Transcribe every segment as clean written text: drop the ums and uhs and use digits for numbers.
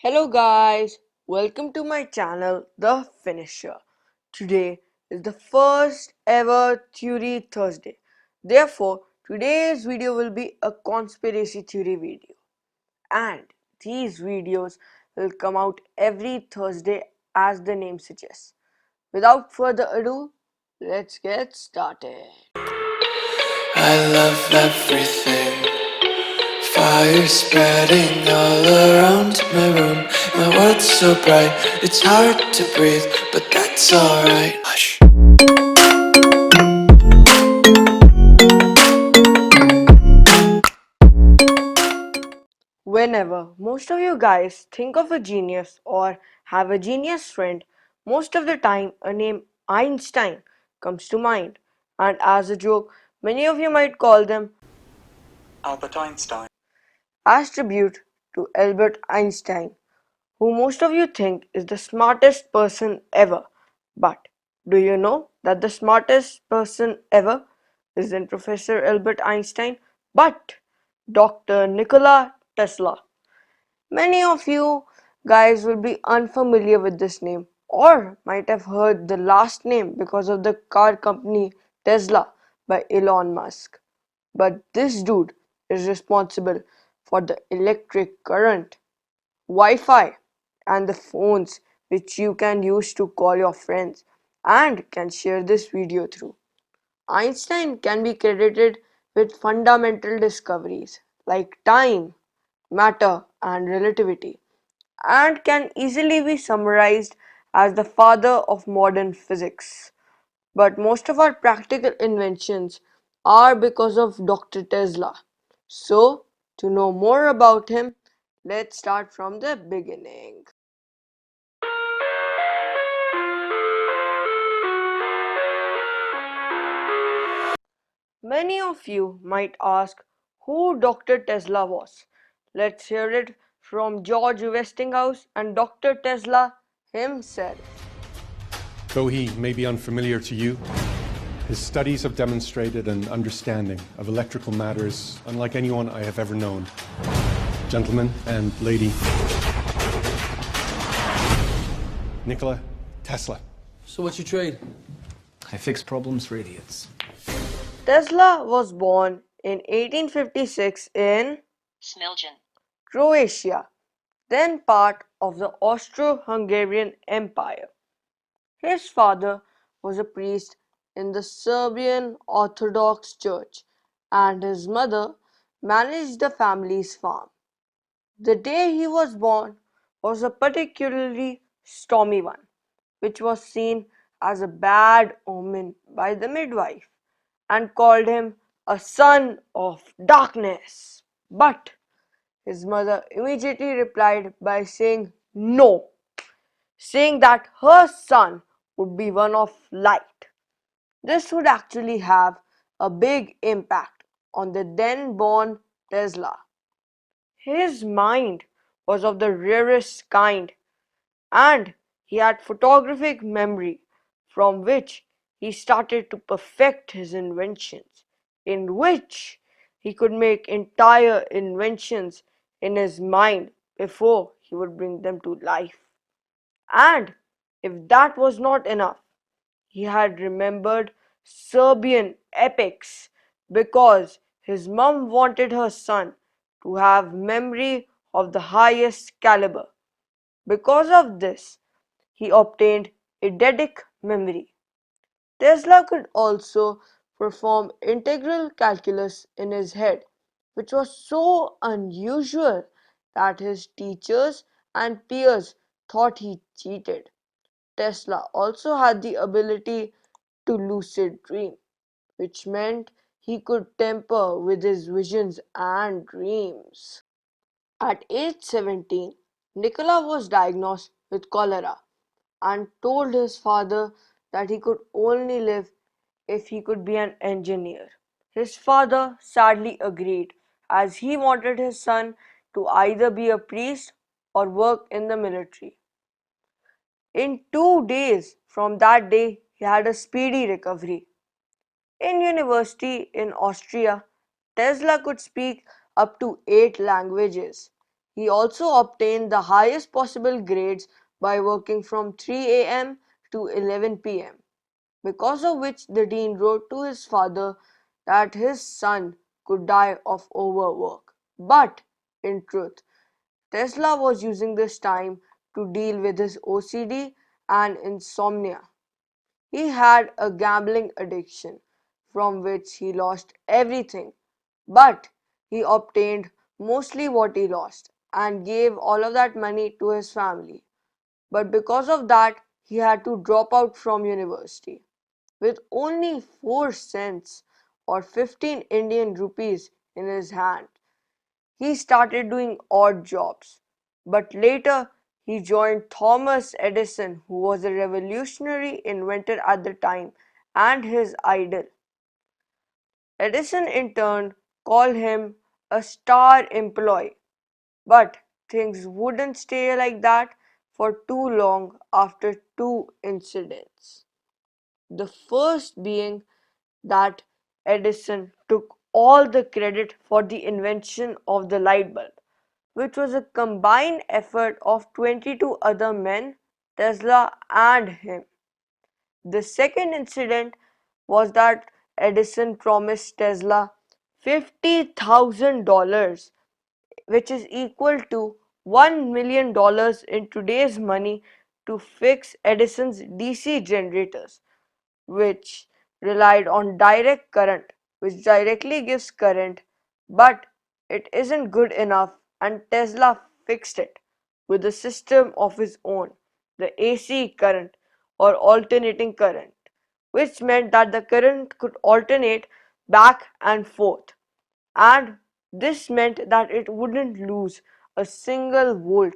Hello guys, welcome to my channel The Finisher. Today is the first ever Theory Thursday. Therefore, today's video will be a conspiracy theory video. And these videos will come out every Thursday as the name suggests. Without further ado, let's get started. I love everything. Fire spreading all around my room. My world's so bright, it's hard to breathe, but that's alright. Hush. Whenever most of you guys think of a genius or have a genius friend, most of the time a name Einstein comes to mind. And as a joke, many of you might call them Albert Einstein. as tribute to Albert Einstein, who most of you think is the smartest person ever. But do you know that the smartest person ever isn't Professor Albert Einstein, but Dr. Nikola Tesla? Many of you guys will be unfamiliar with this name or might have heard the last name because of the car company Tesla by Elon Musk. But this dude is responsible for the electric current, Wi-Fi, and the phones which you can use to call your friends and can share this video through. Einstein can be credited with fundamental discoveries like time, matter, and relativity, and can easily be summarized as the father of modern physics. But most of our practical inventions are because of Dr. Tesla. So, to know more about him, let's start from the beginning. Many of you might ask who Dr. Tesla was. Let's hear it from George Westinghouse and Dr. Tesla himself. Though he may be unfamiliar to you, his studies have demonstrated an understanding of electrical matters unlike anyone I have ever known. Gentlemen and lady, Nikola Tesla. So what's your trade? I fix problems for idiots. Tesla was born in 1856 in Smiljan. Croatia, then part of the Austro-Hungarian Empire. His father was a priest in the Serbian Orthodox Church, and his mother managed the family's farm. The day he was born was a particularly stormy one, which was seen as a bad omen by the midwife and called him a son of darkness. But his mother immediately replied by saying no, saying that her son would be one of light. This would actually have a big impact on the then born Tesla. His mind was of the rarest kind, and he had photographic memory from which he started to perfect his inventions, in which he could make entire inventions in his mind before he would bring them to life. And if that was not enough, he had remembered Serbian epics because his mum wanted her son to have memory of the highest caliber. Because of this, he obtained eidetic memory. Tesla could also perform integral calculus in his head, which was so unusual that his teachers and peers thought he cheated. Tesla also had the ability to lucid dream, which meant he could tamper with his visions and dreams. At age 17, Nikola was diagnosed with cholera and told his father that he could only live if he could be an engineer. His father sadly agreed, as he wanted his son to either be a priest or work in the military. In 2 days from that day, he had a speedy recovery. In university in Austria, Tesla could speak up to 8 languages. He also obtained the highest possible grades by working from 3 a.m. to 11 p.m., because of which the dean wrote to his father that his son could die of overwork. But, in truth, Tesla was using this time to deal with his OCD and insomnia. He had a gambling addiction from which he lost everything, but he obtained mostly what he lost and gave all of that money to his family. But because of that, he had to drop out from university. With only 4 cents or 15 Indian rupees in his hand, he started doing odd jobs. But later, he joined Thomas Edison, who was a revolutionary inventor at the time and his idol. Edison, in turn, called him a star employee. But things wouldn't stay like that for too long after two incidents. The first being that Edison took all the credit for the invention of the light bulb, which was a combined effort of 22 other men, Tesla and him. The second incident was that Edison promised Tesla $50,000, which is equal to $1 million in today's money, to fix Edison's DC generators, which relied on direct current, which directly gives current, but it isn't good enough, and Tesla fixed it with a system of his own, the AC current or alternating current, which meant that the current could alternate back and forth, and this meant that it wouldn't lose a single volt,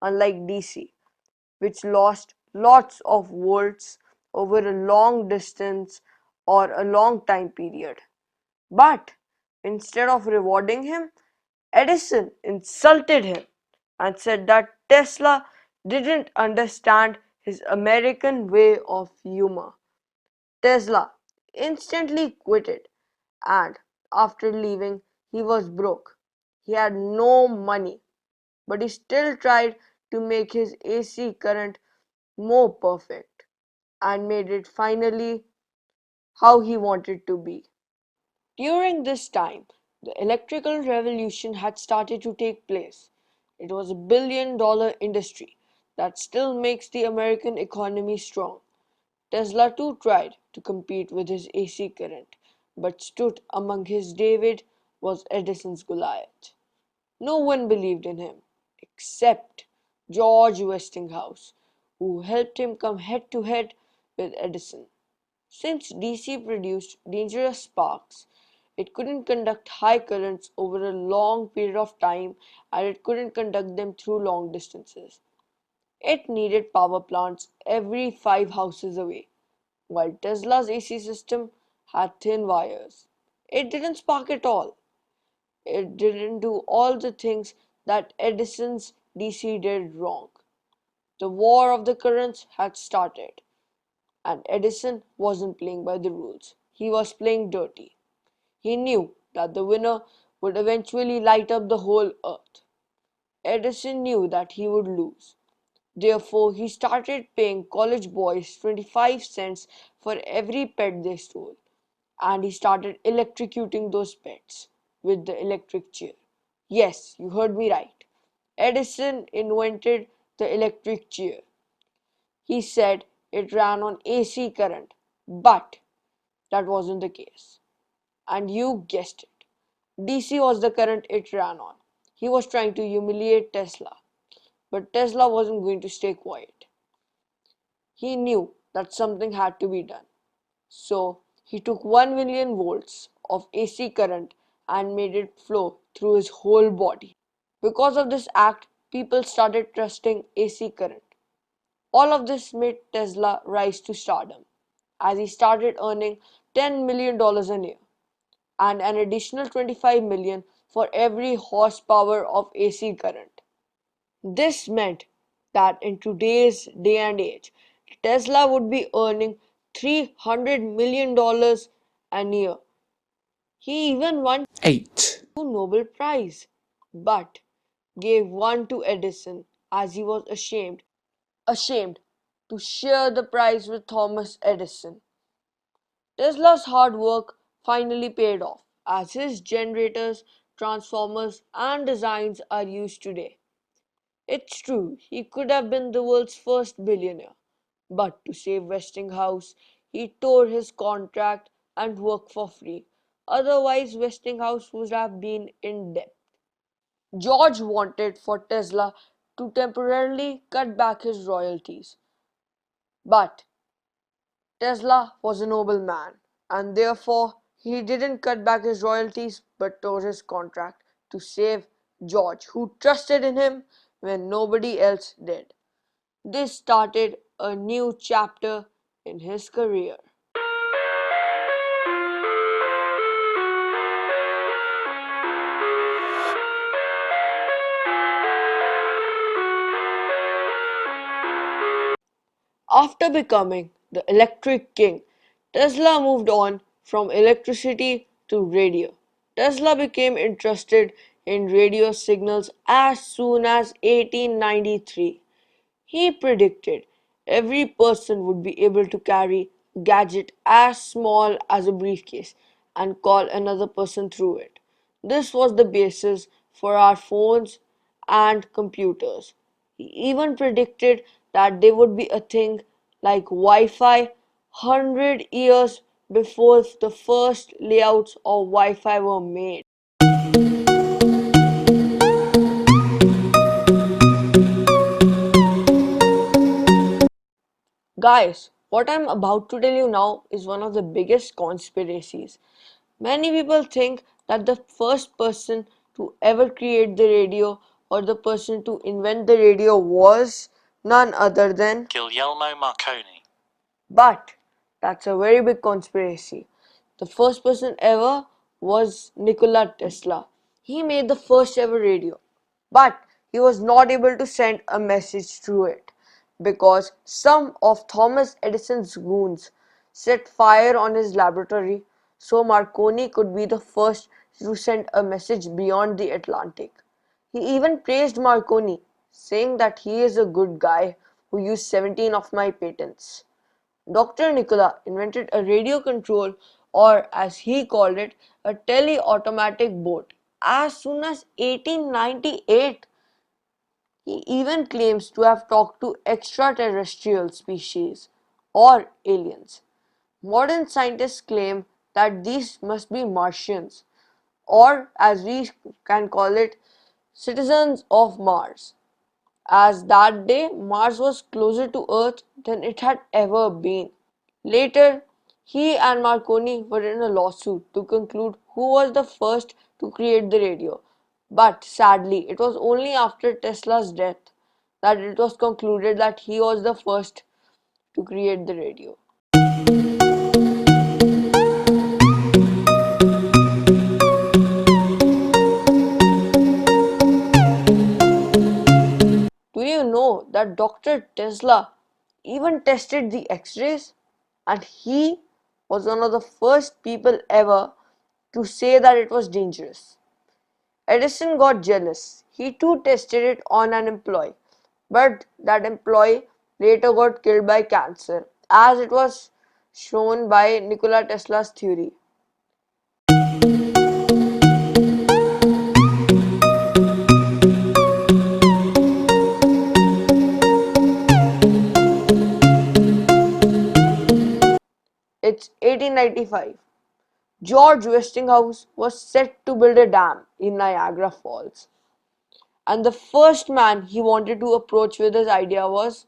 unlike DC, which lost lots of volts over a long distance or a long time period. But instead of rewarding him, Edison insulted him and said that Tesla didn't understand his American way of humor. Tesla instantly quitted, and after leaving, he was broke. He had no money, but he still tried to make his AC current more perfect and made it finally how he wanted to be. During this time, the electrical revolution had started to take place. It was a $1 billion industry that still makes the American economy strong. Tesla too tried to compete with his AC current, but stood among his David was Edison's Goliath. No one believed in him except George Westinghouse, who helped him come head to head with Edison. Since DC produced dangerous sparks, it couldn't conduct high currents over a long period of time, and it couldn't conduct them through long distances. It needed power plants every 5 houses away, while Tesla's AC system had thin wires. It didn't spark at all. It didn't do all the things that Edison's DC did wrong. The war of the currents had started, and Edison wasn't playing by the rules. He was playing dirty. He knew that the winner would eventually light up the whole earth. Edison knew that he would lose. Therefore, he started paying college boys 25 cents for every pet they stole, and he started electrocuting those pets with the electric chair. Yes, you heard me right. Edison invented the electric chair. He said it ran on AC current, but that wasn't the case. And you guessed it. DC was the current it ran on. He was trying to humiliate Tesla, but Tesla wasn't going to stay quiet. He knew that something had to be done. So he took 1 million volts of AC current and made it flow through his whole body. Because of this act, people started trusting AC current. All of this made Tesla rise to stardom, as he started earning $10 million a year and an additional 25 million for every horsepower of AC current. This meant that in today's day and age, Tesla would be earning $300 million a year. He even won 8. two Nobel Prize. But gave one to Edison as he was ashamed to share the prize with Thomas Edison. Tesla's hard work finally paid off as his generators, transformers, and designs are used today. It's true, he could have been the world's first billionaire, but to save Westinghouse, he tore his contract and worked for free. Otherwise, Westinghouse would have been in debt. George wanted for Tesla to temporarily cut back his royalties, but Tesla was a noble man, and therefore he didn't cut back his royalties but tore his contract to save George, who trusted in him when nobody else did. This started a new chapter in his career. After becoming the electric king, Tesla moved on from electricity to radio. Tesla became interested in radio signals as soon as 1893. He predicted every person would be able to carry a gadget as small as a briefcase and call another person through it. This was the basis for our phones and computers. He even predicted that there would be a thing like Wi-Fi 100 years before the first layouts of Wi-Fi were made. Guys, what I'm about to tell you now is one of the biggest conspiracies. Many people think that the first person to ever create the radio or the person to invent the radio was none other than Guglielmo Marconi. But that's a very big conspiracy. The first person ever was Nikola Tesla. He made the first ever radio, but he was not able to send a message through it because some of Thomas Edison's goons set fire on his laboratory so Marconi could be the first to send a message beyond the Atlantic. He even praised Marconi, saying that he is a good guy who used 17 of my patents. Dr. Nikola invented a radio control, or as he called it, a tele-automatic boat, as soon as 1898. He even claims to have talked to extraterrestrial species or aliens. Modern scientists claim that these must be Martians, or as we can call it, citizens of Mars, as that day Mars was closer to Earth than it had ever been. Later, he and Marconi were in a lawsuit to conclude who was the first to create the radio. But sadly, it was only after Tesla's death that it was concluded that he was the first to create the radio. Do you know that Dr. Tesla even tested the X-rays? And he was one of the first people ever to say that it was dangerous. Edison got jealous. He too tested it on an employee, but that employee later got killed by cancer, as it was shown by Nikola Tesla's theory. It's 1895. George Westinghouse was set to build a dam in Niagara Falls. And the first man he wanted to approach with his idea was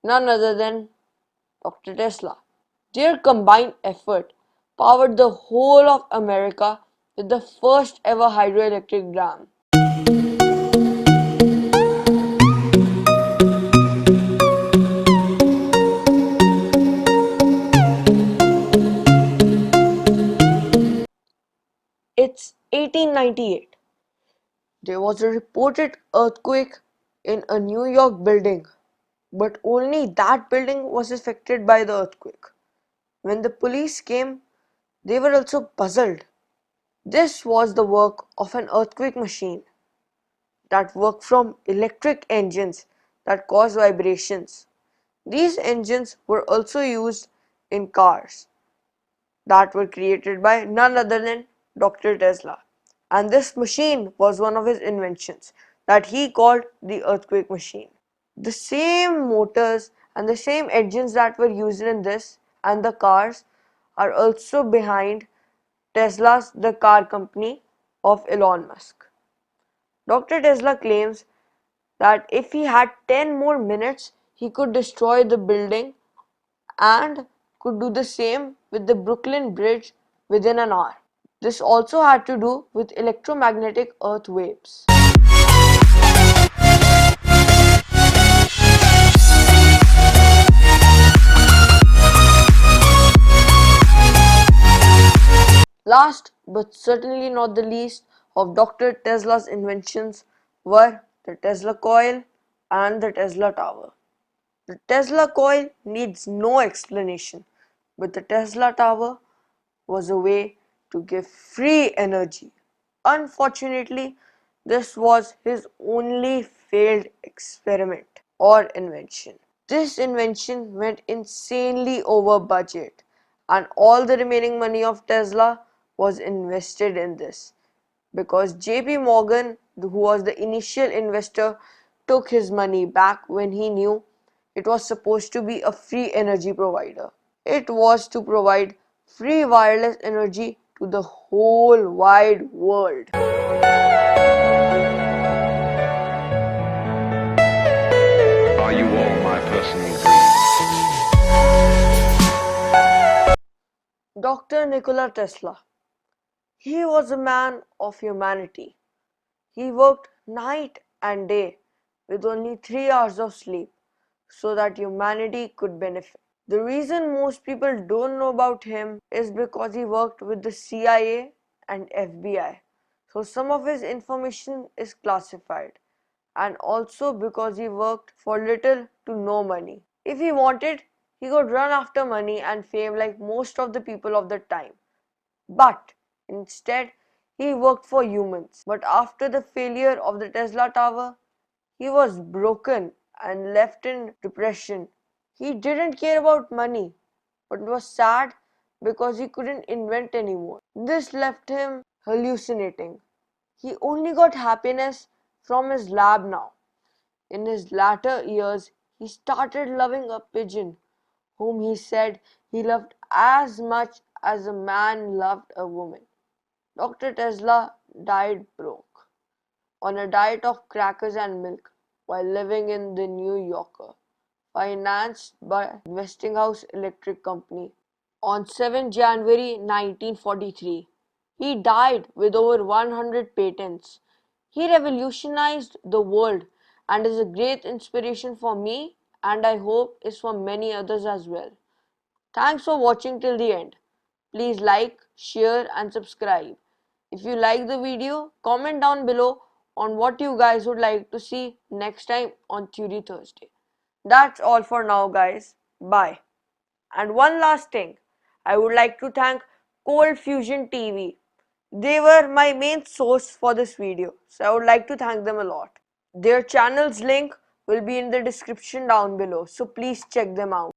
none other than Dr. Tesla. Their combined effort powered the whole of America with the first ever hydroelectric dam. It's 1898. There was a reported earthquake in a New York building, but only that building was affected by the earthquake. When the police came, they were also puzzled. This was the work of an earthquake machine. that work from electric engines that cause vibrations. These engines were also used in cars that were created by none other than Dr. Tesla. And this machine was one of his inventions that he called the earthquake machine. The same motors and the same engines that were used in this and the cars are also behind Tesla's the car company of Elon Musk. Dr. Tesla claims that if he had 10 more minutes, he could destroy the building and could do the same with the Brooklyn Bridge within an hour. This also had to do with electromagnetic earth waves. Last but certainly not the least of Dr. Tesla's inventions were the Tesla coil and the Tesla tower. The Tesla coil needs no explanation, but the Tesla tower was a way to give free energy. Unfortunately, this was his only failed experiment or invention. This invention went insanely over budget, and all the remaining money of Tesla was invested in this because JP Morgan, who was the initial investor, took his money back when he knew it was supposed to be a free energy provider. It was to provide free wireless energy to the whole wide world. Are you all my personal dreams? Dr. Nikola Tesla. He was a man of humanity. He worked night and day with only 3 hours of sleep so that humanity could benefit. The reason most people don't know about him is because he worked with the CIA and FBI. So some of his information is classified, and also because he worked for little to no money. If he wanted, he could run after money and fame like most of the people of the time. But instead, he worked for humans. But after the failure of the Tesla Tower, he was broken and left in depression. He didn't care about money, but was sad because he couldn't invent anymore. This left him hallucinating. He only got happiness from his lab now. In his latter years, he started loving a pigeon, whom he said he loved as much as a man loved a woman. Dr. Tesla died broke, on a diet of crackers and milk, while living in the New Yorker, financed by Westinghouse Electric Company. On 7 January 1943, he died with over 100 patents. He revolutionized the world and is a great inspiration for me, and I hope is for many others as well. Thanks for watching till the end. Please like, share and subscribe. If you like the video, comment down below on what you guys would like to see next time on Theory Thursday. That's all for now, guys. Bye. And one last thing, I would like to thank Cold Fusion TV. They were my main source for this video, so I would like to thank them a lot. Their channel's link will be in the description down below, so please check them out.